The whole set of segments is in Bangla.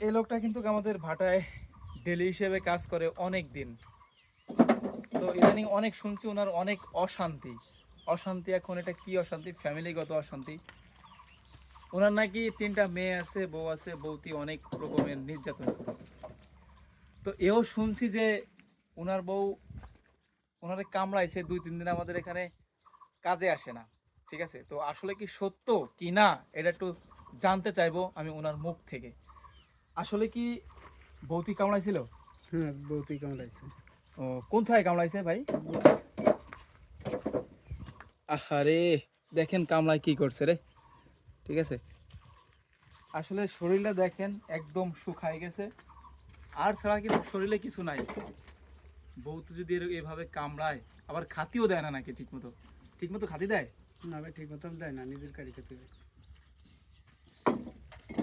এই লোকটা কিন্তু আমাদের ভাটায় ডেলি হিসেবে কাজ করে অনেক দিন। তো ইদানিং অনেক শুনছি ওনার অনেক অশান্তি অশান্তি। এখন এটা কি অশান্তি? ফ্যামিলিগত অশান্তি। ওনার নাকি 3টা মেয়ে আছে, বউ আছে, বউতি অনেক রকমের নির্যাতন করে। তো এও শুনছি যে ওনার বউ ওনারে কামড়াইছে 2-3 দিন আমাদের এখানে কাজে আসে না। ঠিক আছে, তো আসলে কি সত্য কি না এটা একটু জানতে চাইবো আমি ওনার মুখ থেকে। আসলে কি বৌতি কামড়াইছিল? হ্যাঁ, বউতেই কামড়াইছে। ও, কোন থায় কামড়াইছে ভাই? আহারে, দেখেন কামড়ায় কি করছে রে। ঠিক আছে, আসলে শরীরটা দেখেন একদম শুকায় গেছে, আর ছাড়া কিন্তু শরীরে কিছু নাই। বউ তো যদি এভাবে কামড়ায়, আবার খাতিও দেয় না নাকি ঠিক মতো? ঠিক মতো খাতি দেয়? না ভাই, ঠিক মতো দেয় না, নিজের কারি খেতে দেয়।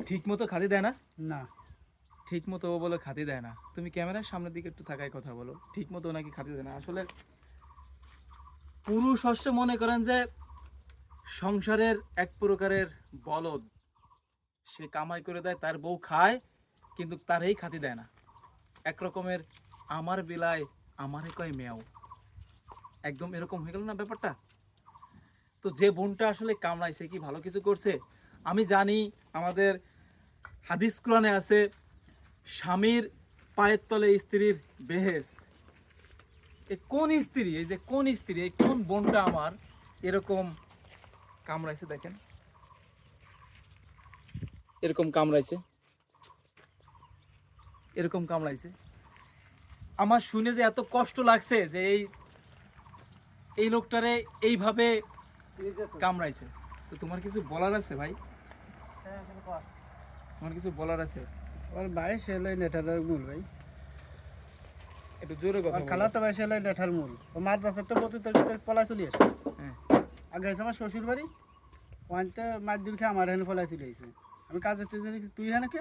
ঠিক মতো খাতি দেয় না? না, ঠিক মতো ও বলে খাতি দেয় না। তুমি ক্যামেরার সামনের দিকে একটু থাকায় কথা বলো। ঠিক মতো নাকি খাতি দেয় না। আসলে পুরুষ হচ্ছে মনে করেন যে সংসারের এক প্রকারের বলদ। সে কামাই করে দেয়, তার বউ খায়, কিন্তু তারই খাতি দেয় না। এক রকমের আমার বেলায় আমারে কয় মেয়াও, একদম এরকম হয়ে গেল না ব্যাপারটা। তো যে বোনটা আসলে কামড়াইছে কি ভালো কিছু করছে? আমি জানি আমাদের হাদিস কোরআনে আছে স্বামীর পায়ের তলে স্ত্রীর বেহেশত। এই কোন স্ত্রী, এই যে কোন স্ত্রী, এই কোন বোনটা আমার এরকম কামড়াইছে? দেখেন এরকম কামড়াইছে, এরকম কামড়াইছে। আমার শুনে যে এত কষ্ট লাগছে যে এই এই লোকটারে এইভাবে কামড়াইছে। তো তোমার কিছু বলার আছে ভাই? তোমার কিছু বলার আছে? ওর ভাই সে হলো নেটালের মূল ভাই। একটু জোরে কথা ওর বলো। খালাতো ভাই সে হলো নেটার মূল। ও মার দাসে তো বলতে তোর ভিতরে পলাই চলে আসে। হ্যাঁ, আগে হয়েছে আমার শ্বশুর বাড়ি, ওয়ানতে মাছ দূর খেয়ে আমার এখানে পলাই চলে আসে। আমি কাজে তুই হ্যাঁ নাকি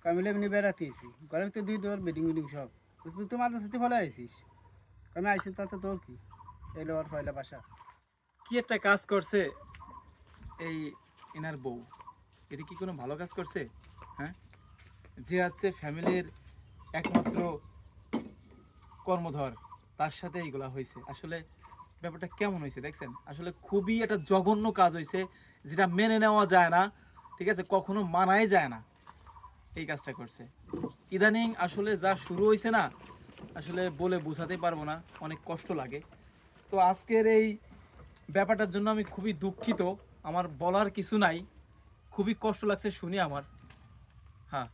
আমি এমনি বেড়াতে এসি ঘরের ভিতরে দুই তোর বেডিং বেডিং সব। তুই তো মার দাসে ফলাই আইসিস, আমি আইসি তাতে তোর কি? এলো ওর পয়লা বাসা। কি একটা কাজ করছে এই এনার বউ। এটা কি কোনো ভালো কাজ করছে? হ্যাঁ, যে আছে ফ্যামিলির একমাত্র কর্মধর, তার সাথে এইগুলা হয়েছে। আসলে ব্যাপারটা কেমন হয়েছে দেখছেন? আসলে খুবই একটা জঘন্য কাজ হয়েছে, যেটা মেনে নেওয়া যায় না। ঠিক আছে, কখনো মানাই যায় না। এই কাজটা করছে ইদানিং। আসলে যা শুরু হয়েছে না, আসলে বলে বোঝাতে পারবো না, অনেক কষ্ট লাগে। তো আজকের এই ব্যাপারটার জন্য আমি খুবই দুঃখিত। আমার বলার কিছু নাই, খুবই কষ্ট লাগছে শুনি আমার। হ্যাঁ।